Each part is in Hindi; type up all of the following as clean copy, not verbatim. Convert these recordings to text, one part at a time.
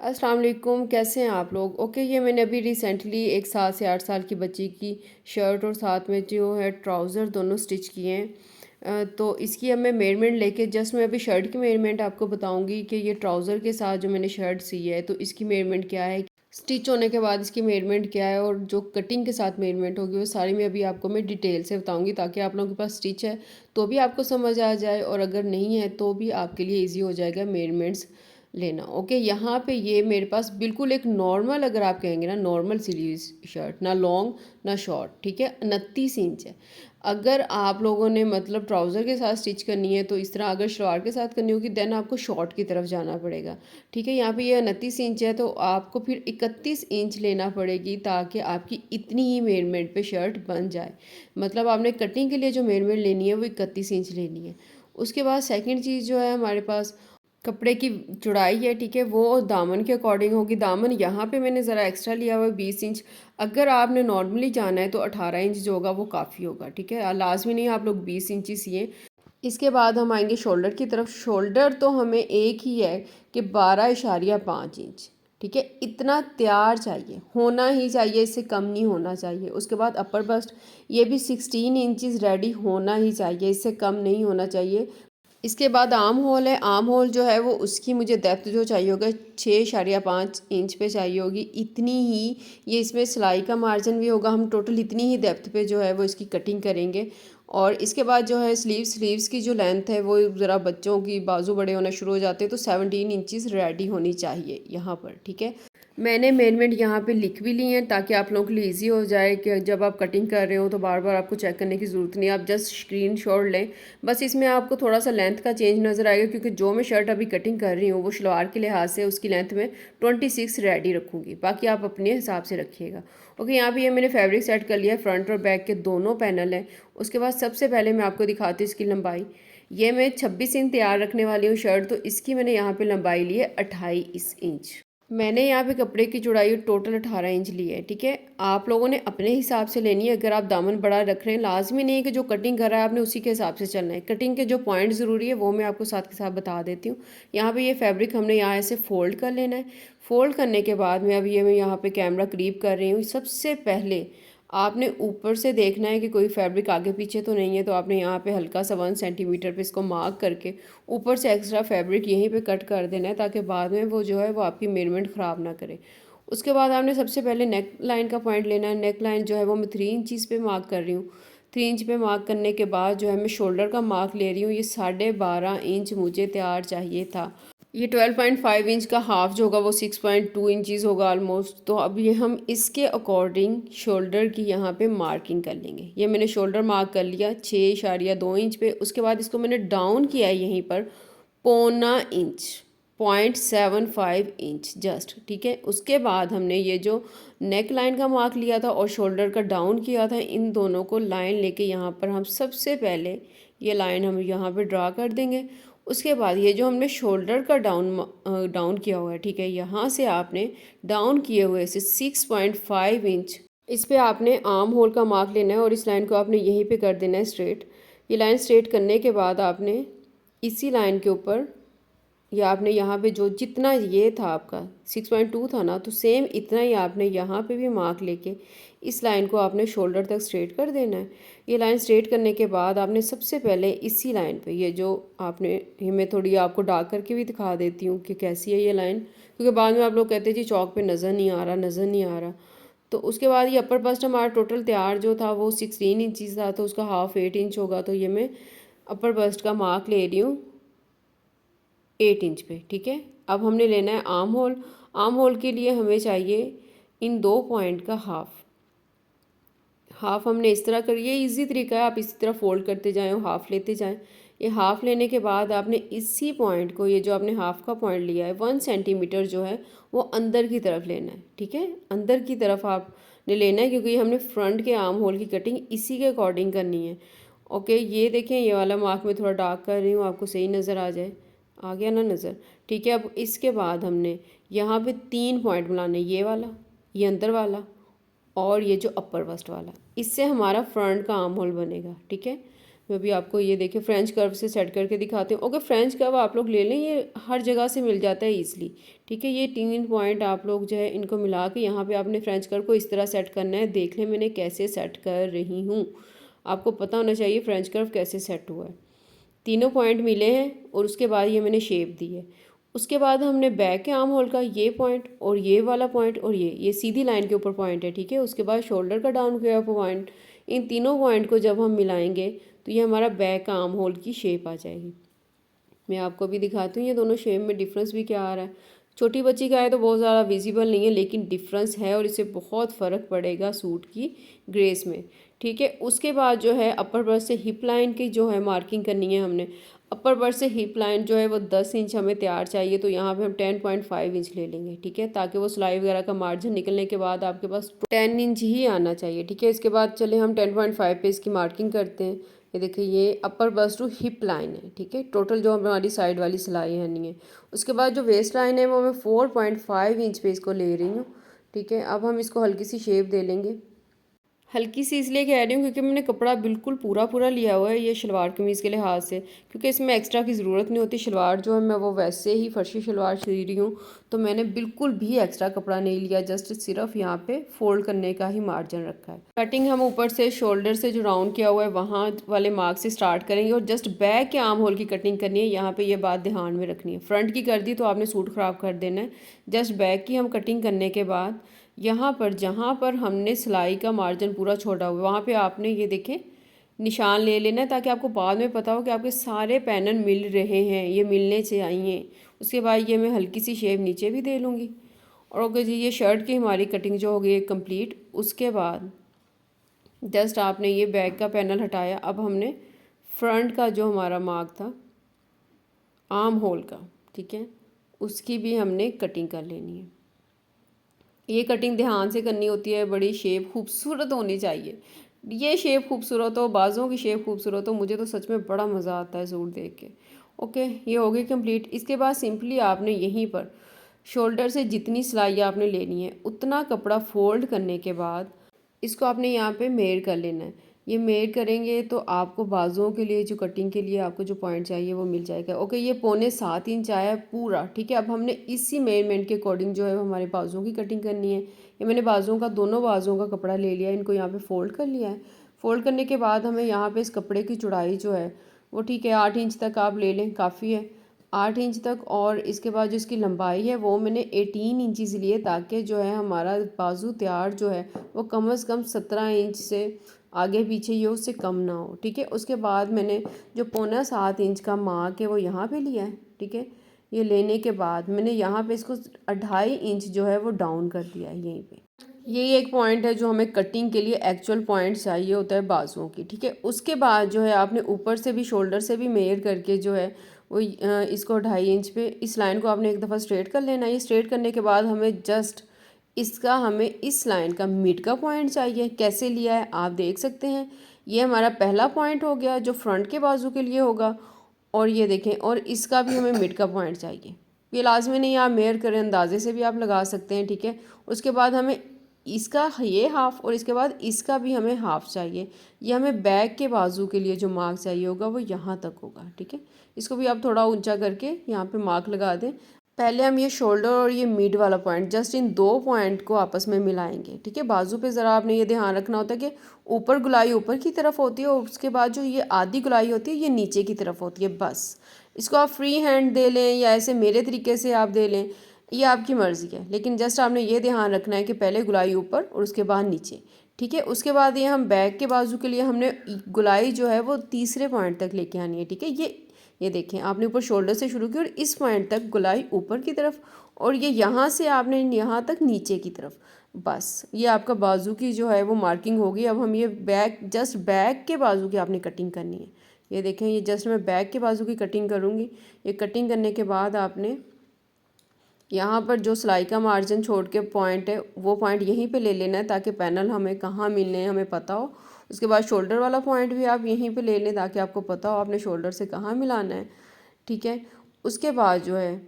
अस्सलाम वालेकुम, कैसे हैं आप लोग? ओके, ये मैंने अभी रिसेंटली एक 7 से 8 साल की बच्ची की शर्ट और साथ में जो है ट्राउज़र दोनों स्टिच किए हैं। तो इसकी अब मैं मेजरमेंट लेके जस्ट मैं अभी शर्ट की मेजरमेंट आपको बताऊंगी कि ये ट्राउज़र के साथ जो मैंने शर्ट सी है तो इसकी मेजरमेंट क्या है, स्टिच होने के बाद इसकी मेजरमेंट क्या है और जो कटिंग के साथ मेजरमेंट होगी वो सारी मैं अभी आपको मैं डिटेल से बताऊंगी, ताकि आप लोगों के पास स्टिच है तो भी आपको समझ आ जाए और अगर नहीं है तो भी आपके लिए ईजी हो जाएगा मेजरमेंट्स लेना। ओके, यहाँ पे ये मेरे पास बिल्कुल एक नॉर्मल, अगर आप कहेंगे ना नॉर्मल सिली शर्ट, ना लॉन्ग ना शॉर्ट, ठीक है, 29 इंच है। अगर आप लोगों ने मतलब ट्राउज़र के साथ स्टिच करनी है तो इस तरह, अगर शलवार के साथ करनी होगी देन आपको शॉर्ट की तरफ जाना पड़ेगा। ठीक है, यहाँ पे ये 29 इंच है तो आपको फिर 31 इंच लेना पड़ेगी ताकि आपकी इतनी ही मेजरमेंट पे शर्ट बन जाए। मतलब आपने कटिंग के लिए जो मेजरमेंट लेनी है वो 31 इंच लेनी है। उसके बाद सेकंड चीज़ जो है हमारे पास कपड़े की चौड़ाई है, ठीक है, वो दामन के अकॉर्डिंग होगी। दामन यहाँ पे मैंने ज़रा एक्स्ट्रा लिया हुआ है 20 इंच। अगर आपने नॉर्मली जाना है तो 18 इंच जो होगा वो काफ़ी होगा, ठीक है, लाजमी नहीं आप लोग 20 इंच ही सिए। इसके बाद हम आएंगे शोल्डर की तरफ। शोल्डर तो हमें एक ही है कि 12.5 इंच, ठीक है, इतना तैयार चाहिए, होना ही चाहिए, इससे कम नहीं होना चाहिए। उसके बाद अपर बस्ट, ये भी 16 इंचज़ रेडी होना ही चाहिए, इससे कम नहीं होना चाहिए। इसके बाद आर्म होल है। आर्म होल जो है वो उसकी मुझे डेप्थ जो चाहिए होगा 6.5 इंच पे चाहिए होगी, इतनी ही। ये इसमें सिलाई का मार्जिन भी होगा, हम टोटल इतनी ही डेप्थ पे जो है वो इसकी कटिंग करेंगे। और इसके बाद जो है स्लीव्स की जो लेंथ है वो ज़रा, बच्चों की बाजू बड़े होना शुरू हो जाते हैं तो 17 इंचज़ रेडी होनी चाहिए यहाँ पर, ठीक है। मैंने मेजरमेंट यहाँ पे लिख भी ली हैं ताकि आप लोगों के लिए इजी हो जाए कि जब आप कटिंग कर रहे हो तो बार बार आपको चेक करने की ज़रूरत नहीं, आप जस्ट स्क्रीनशॉट लें। बस इसमें आपको थोड़ा सा लेंथ का चेंज नज़र आएगा क्योंकि जो मैं शर्ट अभी कटिंग कर रही हूँ वो शलवार के लिहाज से उसकी लेंथ में 26 रेडी रखूँगी, बाकी आप अपने हिसाब से रखिएगा। ओके, यहाँ पर ये मैंने फैब्रिक सेट कर लिया है, फ्रंट और बैक के दोनों पैनल हैं। उसके बाद सबसे पहले मैं आपको दिखाती हूँ इसकी लंबाई। ये मैं 26 इंच तैयार रखने वाली हूँ शर्ट, तो इसकी मैंने यहाँ पे लंबाई ली है 28 इंच। मैंने यहाँ पे कपड़े की चौड़ाई टोटल 18 इंच ली है, ठीक है। आप लोगों ने अपने हिसाब से लेनी है। अगर आप दामन बड़ा रख रहे हैं, लाजमी नहीं है कि जो कटिंग कर रहा है आपने उसी के हिसाब से चलना है। कटिंग के जो पॉइंट ज़रूरी है वो मैं आपको साथ के साथ बता देती हूँ। यहाँ पे ये फैब्रिक हमने यहाँ ऐसे फ़ोल्ड कर लेना है। फ़ोल्ड करने के बाद में अब ये मैं यहाँ पे कैमरा करीब कर रही हूँ। सबसे पहले आपने ऊपर से देखना है कि कोई फैब्रिक आगे पीछे तो नहीं है, तो आपने यहाँ पे हल्का सा 1 सेंटीमीटर पे इसको मार्क करके ऊपर से एक्स्ट्रा फैब्रिक यहीं पे कट कर देना है ताकि बाद में वो जो है वो आपकी मेजरमेंट ख़राब ना करे। उसके बाद आपने सबसे पहले नेक लाइन का पॉइंट लेना है। नेक लाइन जो है वो मैं 3 इंचज़ पे मार्क कर रही हूँ। 3 इंच पे मार्क करने के बाद जो है मैं शोल्डर का मार्क ले रही हूँ। ये 12.5 इंच मुझे तैयार चाहिए था। ये 12.5 इंच का हाफ जो होगा वो 6.2 इंचज़ होगा ऑलमोस्ट। तो अब ये हम इसके अकॉर्डिंग शोल्डर की यहाँ पे मार्किंग कर लेंगे। ये मैंने शोल्डर मार्क कर लिया 6.2 इंच पे। उसके बाद इसको मैंने डाउन किया है यहीं पर 0.25 इंच, 0.75 इंच जस्ट, ठीक है। उसके बाद हमने ये जो नेक लाइन का मार्क लिया था और शोल्डर का डाउन किया था, इन दोनों को लाइन लेके यहाँ पर हम सबसे पहले ये लाइन हम यहाँ पे ड्रा कर देंगे। उसके बाद ये जो हमने शोल्डर का डाउन किया हुआ है, ठीक है, यहाँ से आपने डाउन किए हुए से 6.5 इंच इस पे आपने आर्म होल का मार्क लेना है और इस लाइन को आपने यहीं पे कर देना है स्ट्रेट। ये लाइन स्ट्रेट करने के बाद आपने इसी लाइन के ऊपर या आपने यहाँ पे जो जितना ये था आपका 6.2 था ना, तो सेम इतना ही आपने यहाँ पे भी मार्क लेके इस लाइन को आपने शोल्डर तक स्ट्रेट कर देना है। ये लाइन स्ट्रेट करने के बाद आपने सबसे पहले इसी लाइन पे ये जो आपने, ये मैं थोड़ी आपको डार्क करके भी दिखा देती हूँ कि कैसी है ये लाइन, क्योंकि बाद में आप लोग कहते हैं जी चौक पे नज़र नहीं आ रहा, नज़र नहीं आ रहा। तो उसके बाद ये अपर बस्ट हमारा टोटल तैयार जो था वो 16 इंचज़ था, तो उसका हाफ 8 इंच होगा। तो ये मैं अपर बस्ट का मार्क ले रही हूँ 8 इंच पे, ठीक है। अब हमने लेना है आर्म होल। आर्म होल के लिए हमें चाहिए इन दो पॉइंट का हाफ। हाफ हमने इस तरह कर, ये इजी तरीका है, आप इसी तरह फोल्ड करते जाएं और हाफ लेते जाएं। ये हाफ लेने के बाद आपने इसी पॉइंट को, ये जो आपने हाफ का पॉइंट लिया है 1 सेंटीमीटर जो है वो अंदर की तरफ लेना है, ठीक है। अंदर की तरफ आपने लेना है क्योंकि हमने फ्रंट के आर्म होल की कटिंग इसी के अकॉर्डिंग करनी है। ओके, ये देखें, ये वाला मार्क मैं थोड़ा डार्क कर रही हूँ, आपको सही नज़र आ जाए, आ गया ना नज़र, ठीक है। अब इसके बाद हमने यहाँ पे 3 पॉइंट बनाने, ये वाला, ये अंदर वाला और ये जो अपर बस्ट वाला, इससे हमारा फ्रंट का आर्म होल बनेगा, ठीक है। मैं भी आपको ये देखिए फ्रेंच कर्व से सेट करके दिखाती हूँ। ओके, फ्रेंच कर्व आप लोग ले लें, ये हर जगह से मिल जाता है ईज़िली। ठीक है, ये 3 पॉइंट आप लोग जो है इनको मिला के यहाँ पे आपने फ्रेंच कर्व को इस तरह सेट करना है। देख लें मैंने कैसे सेट कर रही हूँ, आपको पता होना चाहिए फ्रेंच कर्व कैसे सेट हुआ है। तीनों पॉइंट मिले हैं और उसके बाद ये मैंने शेप दी है। उसके बाद हमने बैक के आर्म होल का ये पॉइंट और ये वाला पॉइंट और ये सीधी लाइन के ऊपर पॉइंट है। ठीक है, उसके बाद शोल्डर का डाउन किया पॉइंट, इन तीनों पॉइंट को जब हम मिलाएंगे तो ये हमारा बैक का आर्म होल की शेप आ जाएगी। मैं आपको भी दिखाती हूँ ये दोनों शेप में डिफरेंस भी क्या आ रहा है। छोटी बच्ची का है तो बहुत ज़्यादा विजिबल नहीं है, लेकिन डिफरेंस है और इससे बहुत फ़र्क पड़ेगा सूट की ग्रेस में। ठीक है, उसके बाद जो है अपर बर्थ से हिप लाइन की जो है मार्किंग करनी है हमने। अपर बर्थ से हिप लाइन जो है वो 10 इंच हमें तैयार चाहिए, तो यहाँ पे हम 10.5 इंच ले लेंगे। ठीक है, ताकि वो सिलाई वगैरह का मार्जिन निकलने के बाद आपके पास 10 इंच ही आना चाहिए। ठीक है, इसके बाद चले हम 10.5 पे इसकी मार्किंग करते हैं। ये देखिए ये अपर बस्ट टू हिप लाइन है। ठीक है, टोटल जो हमारी साइड वाली सिलाई है नहीं है। उसके बाद जो वेस्ट लाइन है वो मैं 4.5 इंच पे इसको ले रही हूँ। ठीक है, अब हम इसको हल्की सी शेप दे लेंगे। हल्की सी इसलिए कह रही हूँ क्योंकि मैंने कपड़ा बिल्कुल पूरा पूरा लिया हुआ है ये शलवार कमीज़ के लिहाज से, क्योंकि इसमें एक्स्ट्रा की ज़रूरत नहीं होती। शलवार जो है मैं वो वैसे ही फर्शी शलवार सी रही हूँ, तो मैंने बिल्कुल भी एक्स्ट्रा कपड़ा नहीं लिया, जस्ट सिर्फ यहाँ पे फोल्ड करने का ही मार्जिन रखा है। कटिंग हम ऊपर से शोल्डर से जो राउंड किया हुआ है वहाँ वाले मार्क से स्टार्ट करेंगे और जस्ट बैक के आर्म होल की कटिंग करनी है। यहाँ पर ये बात ध्यान में रखनी है, फ्रंट की कर दी तो आपने सूट ख़राब कर देना है। जस्ट बैक की हम कटिंग करने के बाद यहाँ पर जहाँ पर हमने सिलाई का मार्जिन पूरा छोड़ा हुआ है वहाँ पे आपने ये देखें निशान ले लेना है, ताकि आपको बाद में पता हो कि आपके सारे पैनल मिल रहे हैं, ये मिलने चाहिए। उसके बाद ये मैं हल्की सी शेप नीचे भी दे लूँगी। और अगर जी ये शर्ट की हमारी कटिंग जो हो गई कंप्लीट, उसके बाद जस्ट आपने ये बैक का पैनल हटाया। अब हमने फ्रंट का जो हमारा मार्क था आर्म होल का, ठीक है, उसकी भी हमने कटिंग कर लेनी है। ये कटिंग ध्यान से करनी होती है, बड़ी शेप खूबसूरत होनी चाहिए। ये शेप खूबसूरत हो, बाजुओं की शेप खूबसूरत हो, मुझे तो सच में बड़ा मज़ा आता है सूट देख के। ओके, ये हो गई कंप्लीट। इसके बाद सिंपली आपने यहीं पर शोल्डर से जितनी सिलाई आपने लेनी है उतना कपड़ा फोल्ड करने के बाद इसको आपने यहाँ पे मेयर कर लेना है। ये मेयर करेंगे तो आपको बाजुओं के लिए जो कटिंग के लिए आपको जो पॉइंट चाहिए वो मिल जाएगा। ओके, ये 6.25 इंच आया है पूरा। ठीक है, अब हमने इसी मेजरमेंट के अकॉर्डिंग जो है हमारे बाजुओं की कटिंग करनी है। ये मैंने बाजुओं का दोनों बाजुओं का कपड़ा ले लिया है, इनको यहाँ पे फोल्ड कर लिया है। फोल्ड करने के बाद हमें यहाँ पे इस कपड़े की चौड़ाई जो है वो ठीक है 8 इंच तक आप ले लें, काफ़ी है 8 इंच तक। और इसके बाद जो इसकी लंबाई है वो मैंने 18 इंचज़ लिए, ताकि जो है हमारा बाजू तैयार जो है वो कम से कम 17 इंच से आगे पीछे ये उससे कम ना हो। ठीक है, उसके बाद मैंने जो 6.25 इंच का मार्क है वो यहाँ पे लिया है। ठीक है, ये लेने के बाद मैंने यहाँ पे इसको 2.5 इंच जो है वो डाउन कर दिया है यहीं पे। यही एक पॉइंट है जो हमें कटिंग के लिए एक्चुअल पॉइंट चाहिए होता है बाजुओं की। ठीक है, उसके बाद जो है आपने ऊपर से भी शोल्डर से भी मेयर करके जो है वो इसको 2.5 इंच पे इस लाइन को आपने एक दफ़ा स्ट्रेट कर लेना है। ये स्ट्रेट करने के बाद हमें जस्ट हमें इस लाइन का मिड का पॉइंट चाहिए। कैसे लिया है आप देख सकते हैं, ये हमारा पहला पॉइंट हो गया जो फ्रंट के बाजू के लिए होगा। और ये देखें, और इसका भी हमें मिड का पॉइंट चाहिए। ये लाजमी नहीं, आप मेयर करें, अंदाजे से भी आप लगा सकते हैं। ठीक है, उसके बाद हमें इसका ये हाफ़ और इसके बाद इसका भी हमें हाफ़ चाहिए। ये हमें बैक के बाजू के लिए जो मार्क चाहिए होगा वो यहाँ तक होगा। ठीक है, इसको भी आप थोड़ा ऊंचा करके यहाँ पे मार्क लगा दें। पहले हम ये शोल्डर और ये मिड वाला पॉइंट जस्ट इन दो पॉइंट को आपस में मिलाएंगे। ठीक है, बाजू पे ज़रा आपने ये ध्यान रखना होता है कि ऊपर गुलाई ऊपर की तरफ होती है और उसके बाद जो ये आधी गुलाई होती है ये नीचे की तरफ होती है। बस इसको आप फ्री हैंड दे लें या ऐसे मेरे तरीके से आप दे लें, ये आपकी मर्ज़ी है, लेकिन जस्ट आपने ये ध्यान रखना है कि पहले गुलाई ऊपर और उसके बाद नीचे। ठीक है, उसके बाद ये हम बैक के बाजू के लिए हमने गुलाई जो है वो तीसरे पॉइंट तक लेके आनी है। ठीक है, ये देखें आपने ऊपर शोल्डर से शुरू की और इस पॉइंट तक गुलाई ऊपर की तरफ, और ये यहाँ से आपने यहाँ तक नीचे की तरफ। बस ये आपका बाजू की जो है वो मार्किंग होगी। अब हम ये जस्ट बैक के बाजू की आपने कटिंग करनी है। ये देखें, ये जस्ट मैं बैक के बाजू की कटिंग करूँगी। ये कटिंग करने के बाद आपने यहाँ पर जो सिलाई का मार्जिन छोड़ के पॉइंट है वो पॉइंट यहीं पे ले लेना है, ताकि पैनल हमें कहाँ मिलने हैं हमें पता हो। उसके बाद शोल्डर वाला पॉइंट भी आप यहीं पे ले लें ताकि आपको पता हो आपने शोल्डर से कहाँ मिलाना है। ठीक है, उसके बाद जो है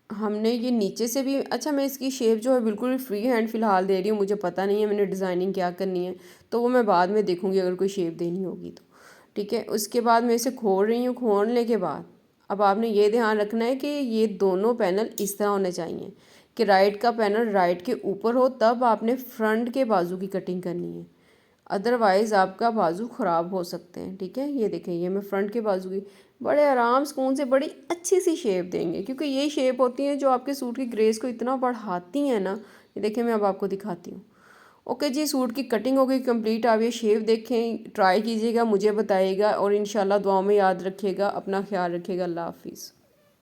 हमने ये नीचे से भी, अच्छा मैं इसकी शेप जो है बिल्कुल फ्री हैंड फ़िलहाल दे रही हूँ, मुझे पता नहीं है मैंने डिज़ाइनिंग क्या करनी है, तो वो मैं बाद में देखूँगी अगर कोई शेप देनी होगी तो। ठीक है। उसके बाद मैं इसे खोल रही हूँ। खोलने के बाद अब आपने ये ध्यान रखना है कि ये दोनों पैनल इस तरह होने चाहिए कि राइट का पैनल राइट के ऊपर हो, तब आपने फ्रंट के बाजू की कटिंग करनी है, अदरवाइज़ आपका बाजू ख़राब हो सकते हैं। ठीक है, ये देखें, ये मैं फ्रंट के बाजू की बड़े आराम सुकून से बड़ी अच्छी सी शेप देंगे, क्योंकि ये शेप होती हैं जो आपके सूट की ग्रेस को इतना बढ़ाती हैं ना। ये देखें, मैं अब आपको दिखाती हूँ। ओके जी, सूट की कटिंग हो गई कंप्लीट। आप ये शेप देखें, ट्राई कीजिएगा, मुझे बताइएगा और इंशाल्लाह दुआओं में याद रखिएगा। अपना ख्याल रखिएगा। अल्लाह हाफिज़।